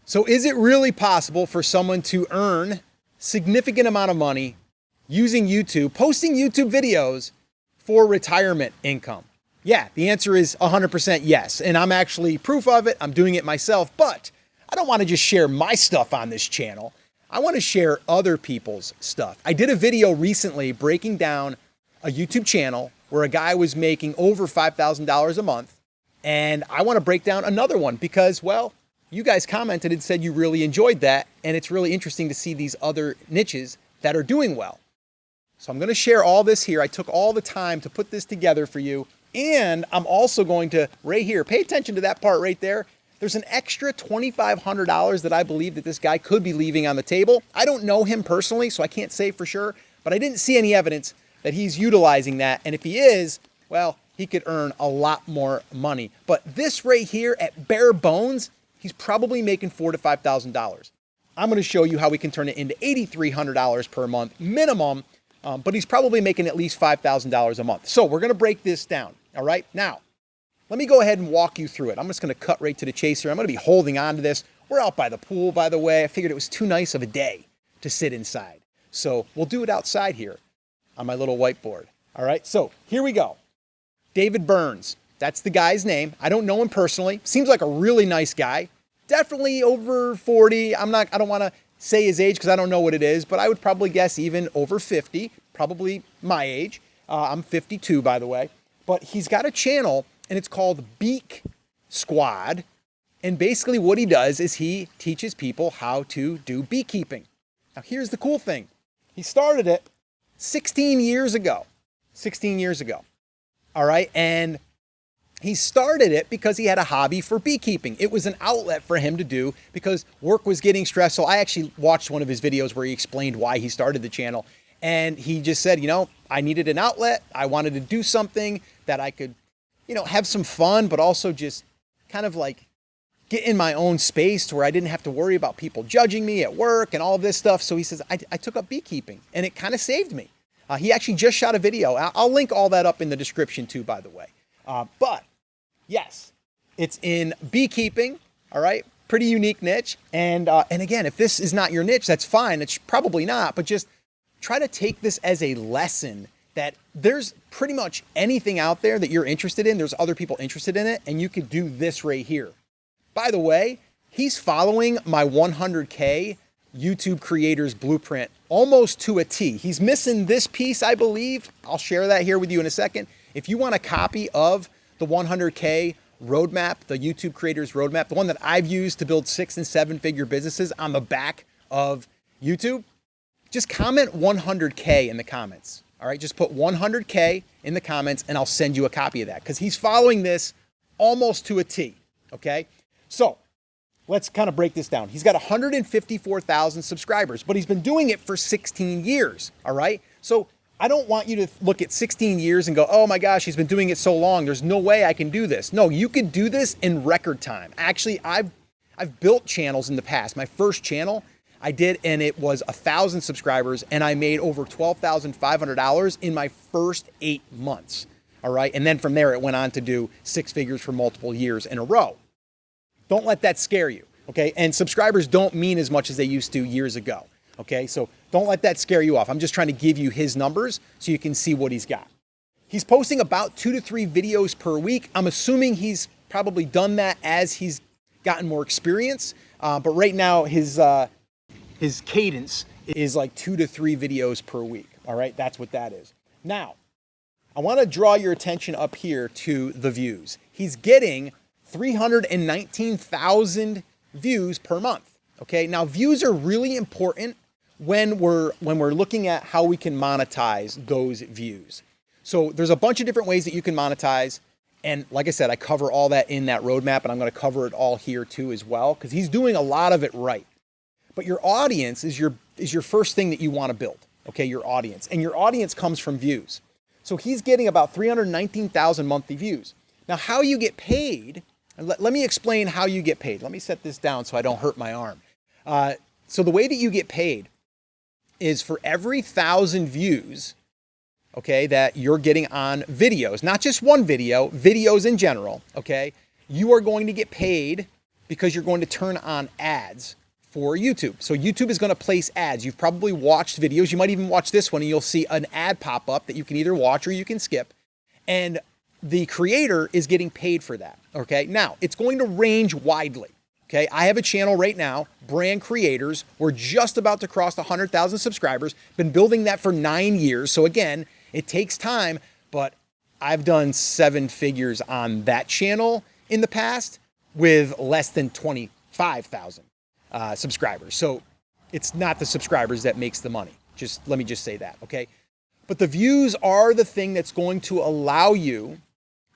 So is it really possible for someone to earn significant amount of money using YouTube, posting YouTube videos for retirement income? Yeah, the answer is 100% yes. And I'm actually proof of it. I'm doing it myself, but I don't want to just share my stuff on this channel. I want to share other people's stuff. I did a video recently breaking down a YouTube channel where a guy was making over $5,000 a month. And I want to break down another one because, well, you guys commented and said you really enjoyed that. And it's really interesting to see these other niches that are doing well. So I'm going to share all this here. I took all the time to put this together for you. And I'm also going to, right here, pay attention to that part right there. There's an extra $2,500 that I believe that this guy could be leaving on the table. I don't know him personally, so I can't say for sure, but I didn't see any evidence that he's utilizing that. And if he is, well, he could earn a lot more money. But this right here at bare bones, he's probably making $4,000 to $5,000. I'm going to show you how we can turn it into $8,300 per month minimum, but he's probably making at least $5,000 a month. So we're going to break this down. All right. Now, let me go ahead and walk you through it. I'm just going to cut right to the chase here. I'm going to be holding on to this. We're out by the pool, by the way. I figured it was too nice of a day to sit inside. So we'll do it outside here on my little whiteboard. All right. So here we go. David Burns. That's the guy's name. I don't know him personally. Seems like a really nice guy. Definitely over 40. I don't want to say his age because I don't know what it is, but I would probably guess even over 50, probably my age. I'm 52, by the way. But he's got a channel, and it's called Beak Squad. And basically what he does is he teaches people how to do beekeeping. Now, here's the cool thing. He started it 16 years ago. 16 years ago. All right. And he started it because he had a hobby for beekeeping. It was an outlet for him to do because work was getting stressful. I actually watched one of his videos where he explained why he started the channel. And he just said, I needed an outlet. I wanted to do something that I could, have some fun, but also just kind of like get in my own space to where I didn't have to worry about people judging me at work and all of this stuff. So he says, I took up beekeeping and it kind of saved me. He actually just shot a video. I'll link all that up in the description too, by the way. But yes, it's in beekeeping. All right. Pretty unique niche. And again, if this is not your niche, that's fine. It's probably not, but just try to take this as a lesson that there's pretty much anything out there that you're interested in. There's other people interested in it, and you could do this right here. By the way, he's following my 100K YouTube creators blueprint almost to a T. He's missing this piece, I believe. I'll share that here with you in a second. If you want a copy of the 100K roadmap, the YouTube creators roadmap, the one that I've used to build 6- and 7-figure businesses on the back of YouTube, just comment 100K in the comments. All right, just put 100K in the comments and I'll send you a copy of that because he's following this almost to a T. Okay, so let's kind of break this down. He's got 154,000 subscribers, but he's been doing it for 16 years. All right, so I don't want you to look at 16 years and go, oh my gosh, he's been doing it so long. There's no way I can do this. No, you can do this in record time. Actually, I've built channels in the past. My first channel I did, and it was 1,000 subscribers, and I made over $12,500 in my first 8 months. All right. And then from there, it went on to do 6 figures for multiple years in a row. Don't let that scare you. Okay. And subscribers don't mean as much as they used to years ago. Okay. So don't let that scare you off. I'm just trying to give you his numbers so you can see what he's got. He's posting about 2 to 3 videos per week. I'm assuming he's probably done that as he's gotten more experience. But right now, his cadence is like 2 to 3 videos per week. All right, that's what that is. Now, I want to draw your attention up here to the views. He's getting 319,000 views per month. Okay, now views are really important when we're looking at how we can monetize those views. So there's a bunch of different ways that you can monetize. And like I said, I cover all that in that roadmap, and I'm going to cover it all here too as well, because he's doing a lot of it right. But your audience is your first thing that you want to build, okay, your audience. And your audience comes from views. So he's getting about 319,000 monthly views. Now, how you get paid, let me explain how you get paid. Let me set this down so I don't hurt my arm. So the way that you get paid is for every 1,000 views, okay, that you're getting on videos, not just one video, videos in general, okay, you are going to get paid because you're going to turn on ads for YouTube. So YouTube is going to place ads. You've probably watched videos. You might even watch this one and you'll see an ad pop up that you can either watch or you can skip. And the creator is getting paid for that. Okay. Now it's going to range widely. Okay. I have a channel right now, Brand Creators. We're just about to cross 100,000 subscribers. Been building that for 9 years. So again, it takes time, but I've done 7 figures on that channel in the past with less than 25,000 subscribers. So it's not the subscribers that makes the money. Let me just say that. Okay. But the views are the thing that's going to allow you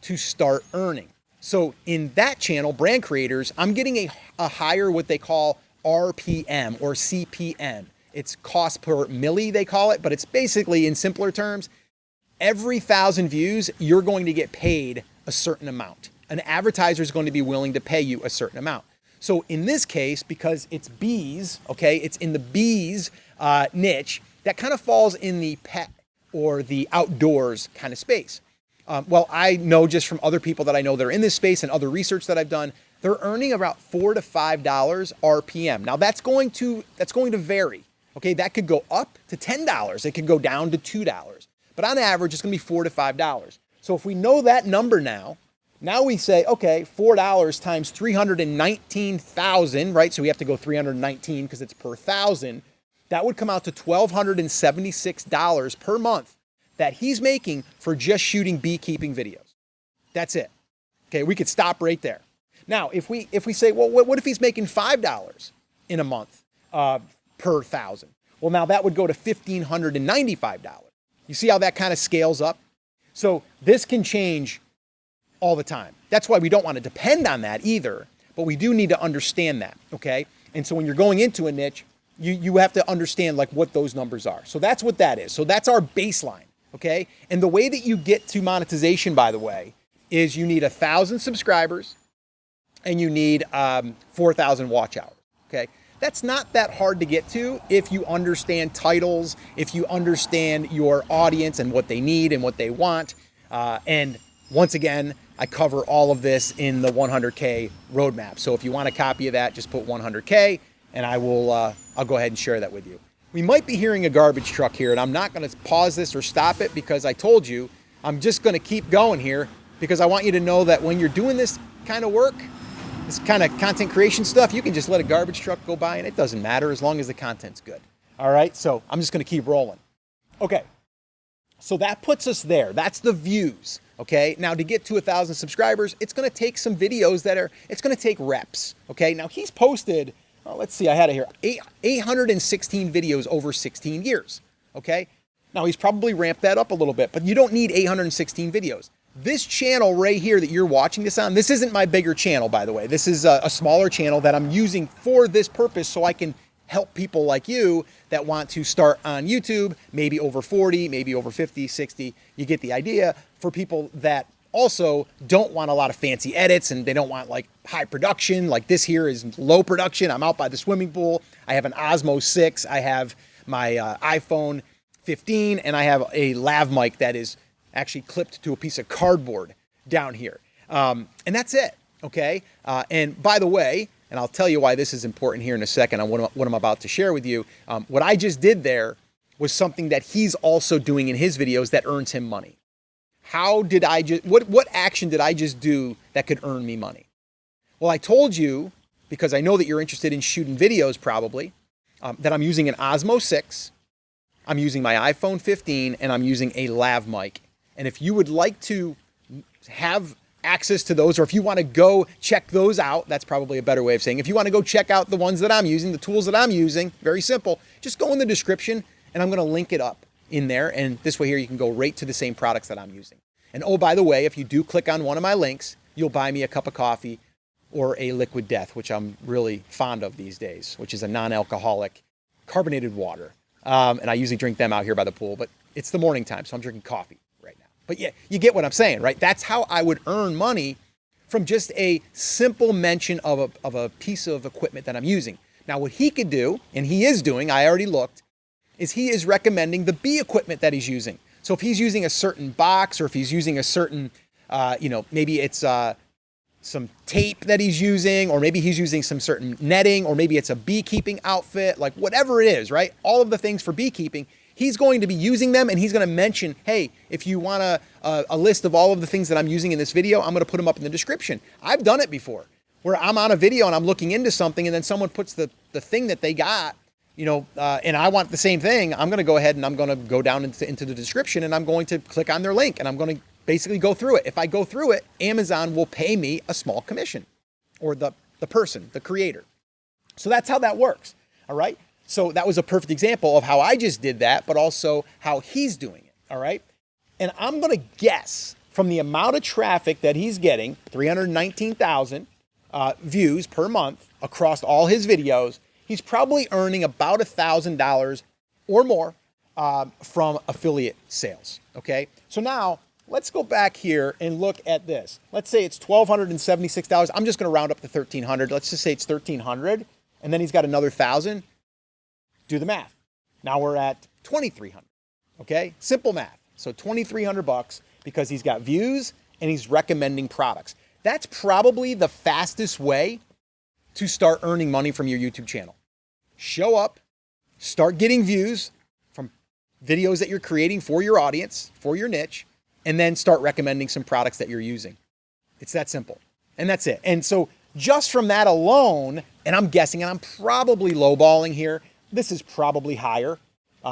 to start earning. So in that channel, Brand Creators, I'm getting a higher what they call RPM or CPM. It's cost per milli, they call it, but it's basically, in simpler terms, every 1,000 views, you're going to get paid a certain amount. An advertiser is going to be willing to pay you a certain amount. So in this case, because it's bees, okay, it's in the bees niche, that kind of falls in the pet or the outdoors kind of space. Well, I know just from other people that I know that are in this space and other research that I've done, they're earning about $4 to $5 RPM. Now that's going to vary. Okay, that could go up to $10. It could go down to $2. But on average, it's going to be $4 to $5. So if we know that number now we say, okay, $4 times 319,000, right? So we have to go 319 because it's per 1,000. That would come out to $1,276 per month that he's making for just shooting beekeeping videos. That's it. Okay, we could stop right there. Now, if we say, well, what if he's making $5 in a month per 1,000? Well, now that would go to $1,595. You see how that kind of scales up? So this can change all the time. That's why we don't want to depend on that either, but we do need to understand that, okay? And so when you're going into a niche, you have to understand like what those numbers are. So that's what that is. So that's our baseline. Okay. And the way that you get to monetization, by the way, is you need 1,000 subscribers and you need 4,000 watch hours. Okay. That's not that hard to get to if you understand titles, if you understand your audience and what they need and what they want. And once again, I cover all of this in the 100K roadmap. So if you want a copy of that, just put 100K and I'll go ahead and share that with you. We might be hearing a garbage truck here, and I'm not going to pause this or stop it because I told you I'm just going to keep going here because I want you to know that when you're doing this kind of work, this kind of content creation stuff, you can just let a garbage truck go by and it doesn't matter as long as the content's good. All right, so I'm just going to keep rolling. Okay, so that puts us there. That's the views. Okay, now to get to 1,000 subscribers, it's going to take some videos it's going to take reps. Okay, now he's posted, let's see, I had it here, 816 videos over 16 years, okay? Now, he's probably ramped that up a little bit, but you don't need 816 videos. This channel right here that you're watching this on, this isn't my bigger channel, by the way. This is a smaller channel that I'm using for this purpose so I can help people like you that want to start on YouTube, maybe over 40, maybe over 50, 60. You get the idea. For people that also don't want a lot of fancy edits and they don't want like high production. Like this here is low production. I'm out by the swimming pool. I have an Osmo 6. I have my iPhone 15 and I have a lav mic that is actually clipped to a piece of cardboard down here. And that's it. Okay. And by the way, and I'll tell you why this is important here in a second on what I'm about to share with you. What I just did there was something that he's also doing in his videos that earns him money. What action did I just do that could earn me money? Well, I told you, because I know that you're interested in shooting videos probably, that I'm using an Osmo 6, I'm using my iPhone 15, and I'm using a lav mic. And if you would like to have access to those, or if you want to go check those out, that's probably a better way of saying, if you want to go check out the ones that I'm using, the tools that I'm using, very simple, just go in the description and I'm going to link it up in there. And this way here, you can go right to the same products that I'm using. And oh, by the way, if you do click on one of my links, you'll buy me a cup of coffee or a liquid death, which I'm really fond of these days, which is a non-alcoholic carbonated water. And I usually drink them out here by the pool, but it's the morning time, so I'm drinking coffee right now. But yeah, you get what I'm saying, right? That's how I would earn money from just a simple mention of a piece of equipment that I'm using. Now, what he could do, and he is doing, I already looked, is he is recommending the bee equipment that he's using. So if he's using a certain box or if he's using a certain, maybe it's some tape that he's using, or maybe he's using some certain netting, or maybe it's a beekeeping outfit, like whatever it is, right? All of the things for beekeeping, he's going to be using them, and he's going to mention, hey, if you want a list of all of the things that I'm using in this video, I'm going to put them up in the description. I've done it before, where I'm on a video and I'm looking into something, and then someone puts the thing that they got, and I want the same thing. I'm going to go ahead and I'm going to go down into the description, and I'm going to click on their link, and I'm going to basically go through it. If I go through it, Amazon will pay me a small commission, or the person, the creator. So that's how that works. All right. So that was a perfect example of how I just did that, but also how he's doing it. All right. And I'm going to guess from the amount of traffic that he's getting, 319,000 views per month across all his videos, he's probably earning about $1,000 or more from affiliate sales. Okay. So now let's go back here and look at this. Let's say it's $1,276. I'm just going to round up to $1,300. Let's just say it's $1,300, and then he's got another $1,000. Do the math. Now we're at $2,300. Okay, simple math. So $2,300 because he's got views and he's recommending products. That's probably the fastest way to start earning money from your YouTube channel. Show up, start getting views from videos that you're creating for your audience, for your niche, and then start recommending some products that you're using. It's that simple. And that's it. And so just from that alone, and I'm guessing, and I'm probably lowballing here, this is probably higher.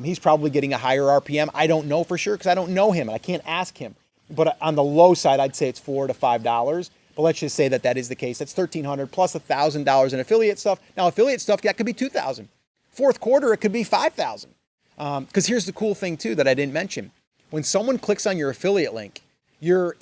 He's probably getting a higher RPM. I don't know for sure because I don't know him and I can't ask him. But on the low side, I'd say it's $4 to $5. But let's just say that is the case. That's $1,300 plus $1,000 in affiliate stuff. Now, affiliate stuff, that could be $2,000. Fourth quarter, it could be $5,000. Because here's the cool thing too that I didn't mention. When someone clicks on your affiliate link, you're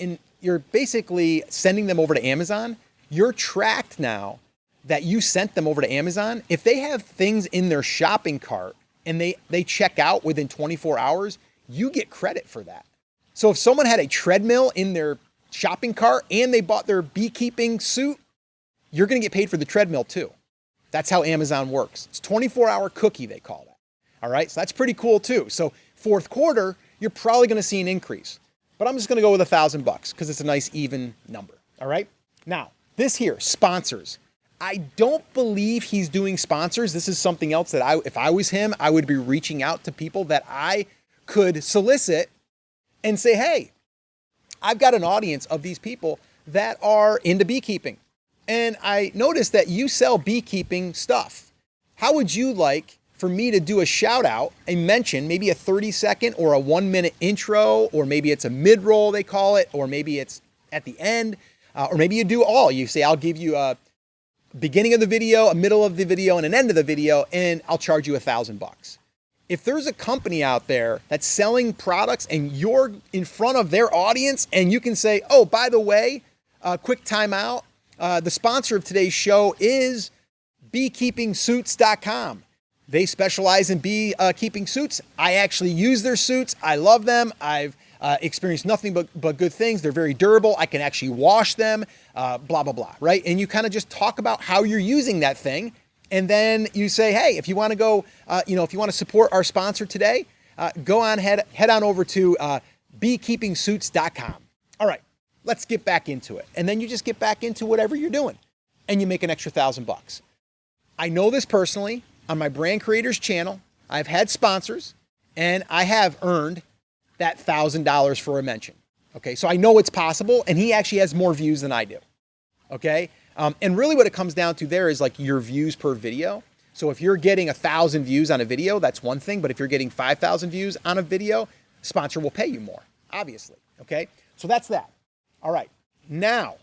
basically sending them over to Amazon. You're tracked now that you sent them over to Amazon. If they have things in their shopping cart and they check out within 24 hours, you get credit for that. So if someone had a treadmill in their shopping cart and they bought their beekeeping suit, you're going to get paid for the treadmill too. That's how Amazon works. It's 24-hour cookie, they call that. All right, so that's pretty cool too. So fourth quarter, you're probably going to see an increase. But I'm just going to go with $1,000 because it's a nice even number. All right. Now, this here, sponsors. I don't believe he's doing sponsors. This is something else that if I was him, I would be reaching out to people that I could solicit and say, hey, I've got an audience of these people that are into beekeeping. And I noticed that you sell beekeeping stuff. How would you like for me to do a shout out, a mention, maybe a 30-second or a 1-minute intro, or maybe it's a mid-roll, they call it, or maybe it's at the end, or maybe you do all. You say, I'll give you a beginning of the video, a middle of the video, and an end of the video, and I'll charge you $1,000. If there's a company out there that's selling products and you're in front of their audience and you can say, oh, by the way, quick timeout, the sponsor of today's show is beekeepingsuits.com. They specialize in beekeeping suits. I actually use their suits. I love them. I've experienced nothing but good things. They're very durable. I can actually wash them, blah, blah, blah, right? And you kind of just talk about how you're using that thing. And then you say, hey, if you want to go, if you want to support our sponsor today, go on, head on over to beekeepingsuits.com. All right, let's get back into it. And then you just get back into whatever you're doing and you make an extra $1,000. I know this personally. On my Brand Creators channel, I've had sponsors and I have earned that $1,000 for a mention. Okay, so I know it's possible, and he actually has more views than I do. Okay, and really what it comes down to there is like your views per video. So if you're getting 1,000 views on a video, that's one thing, but if you're getting 5,000 views on a video, sponsor will pay you more, obviously. Okay, so that's that. All right, now,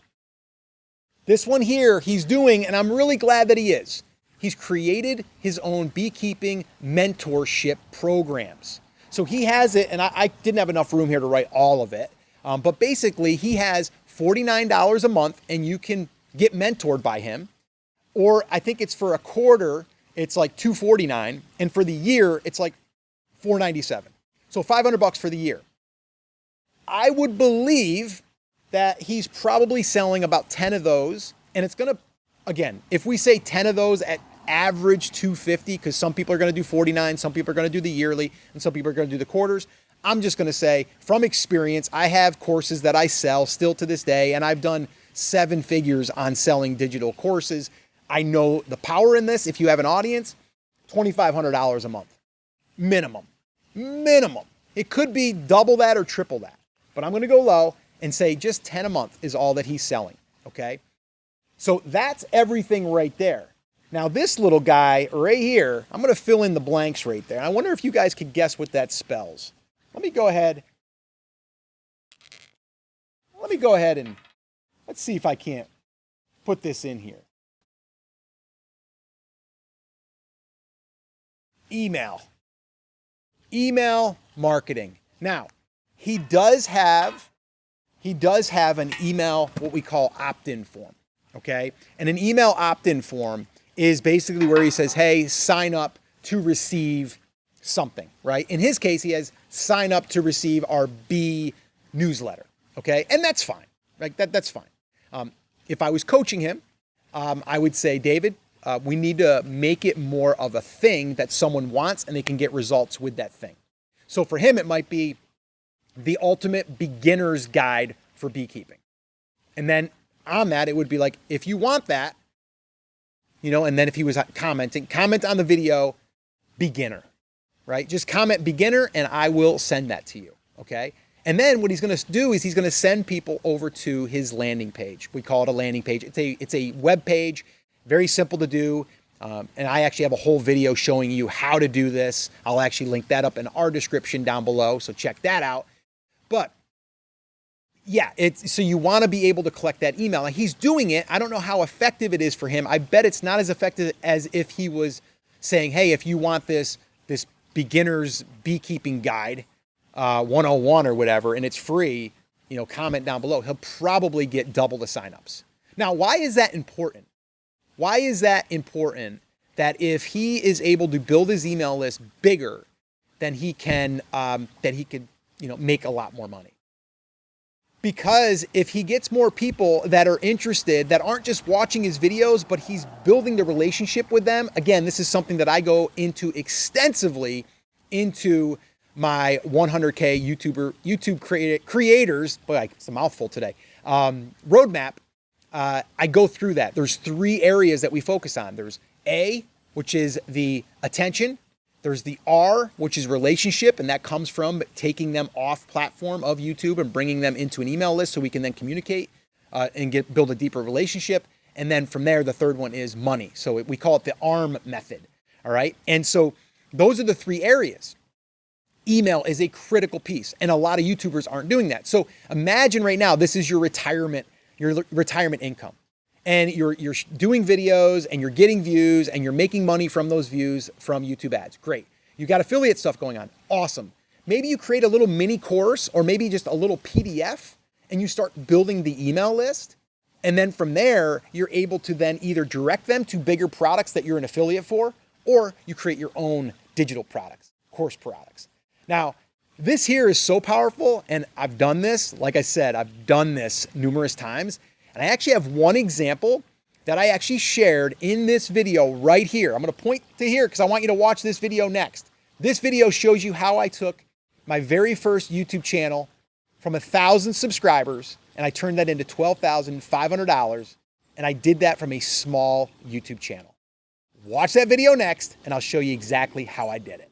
this one here he's doing, and I'm really glad that he is. He's created his own beekeeping mentorship programs. So he has it, and I didn't have enough room here to write all of it. But basically, he has $49 a month, and you can get mentored by him. Or I think it's for a quarter, it's like $249, and for the year, it's like $497. So $500 for the year. I would believe that he's probably selling about 10 of those, and it's going to, again, if we say 10 of those at average $250, because some people are going to do 49, some people are going to do the yearly, and some people are going to do the quarters. I'm just going to say from experience, I have courses that I sell still to this day, and I've done seven figures on selling digital courses. I know the power in this. If you have an audience, $2,500 a month, minimum. It could be double that or triple that, but I'm going to go low and say just 10 a month is all that he's selling. Okay. So that's everything right there. Now this little guy right here, I'm going to fill in the blanks right there. I wonder if you guys could guess what that spells. Let me go ahead and let's see if I can't put this in here. Email marketing. Now, he does have an email, what we call opt-in form, okay? And an email opt-in form is basically where he says, hey, sign up to receive something, right? In his case, he has sign up to receive our B newsletter, okay? And that's fine, right? That's fine. If I was coaching him, I would say, David, we need to make it more of a thing that someone wants and they can get results with that thing. So for him, it might be the ultimate beginner's guide for beekeeping. And then on that, it would be like, if you want that, and then if he was commenting, comment on the video, beginner, right? Just comment beginner and I will send that to you, okay? And then what he's going to do is he's going to send people over to his landing page. We call it a landing page. It's a web page, very simple to do. And I actually have a whole video showing you how to do this. I'll actually link that up in our description down below, so check that out. But yeah, so you want to be able to collect that email. And he's doing it. I don't know how effective it is for him. I bet it's not as effective as if he was saying, hey, if you want this beginner's beekeeping guide, 101 or whatever, and it's free, comment down below. He'll probably get double the signups. Now, why is that important? Why is that important that if he is able to build his email list bigger, then he could make a lot more money? Because if he gets more people that are interested, that aren't just watching his videos, but he's building the relationship with them. Again, this is something that I go into extensively into my 100K YouTube creators, boy, it's a mouthful today, roadmap. I go through that. There's three areas that we focus on. There's A, which is the attention. There's the R, which is relationship, and that comes from taking them off platform of YouTube and bringing them into an email list so we can then communicate and build a deeper relationship. And then from there, the third one is money. So we call it the ARM method. All right. And so those are the three areas. Email is a critical piece, and a lot of YouTubers aren't doing that. So imagine right now, this is your retirement income. And you're doing videos and you're getting views and you're making money from those views from YouTube ads. Great. You got affiliate stuff going on. Awesome. Maybe you create a little mini course or maybe just a little PDF and you start building the email list. And then from there, you're able to then either direct them to bigger products that you're an affiliate for, or you create your own digital products, course products. Now, this here is so powerful, and I've done this. Like I said, I've done this numerous times. And I actually have one example that I actually shared in this video right here. I'm going to point to here because I want you to watch this video next. This video shows you how I took my very first YouTube channel from 1,000 subscribers and I turned that into $12,500. And I did that from a small YouTube channel. Watch that video next and I'll show you exactly how I did it.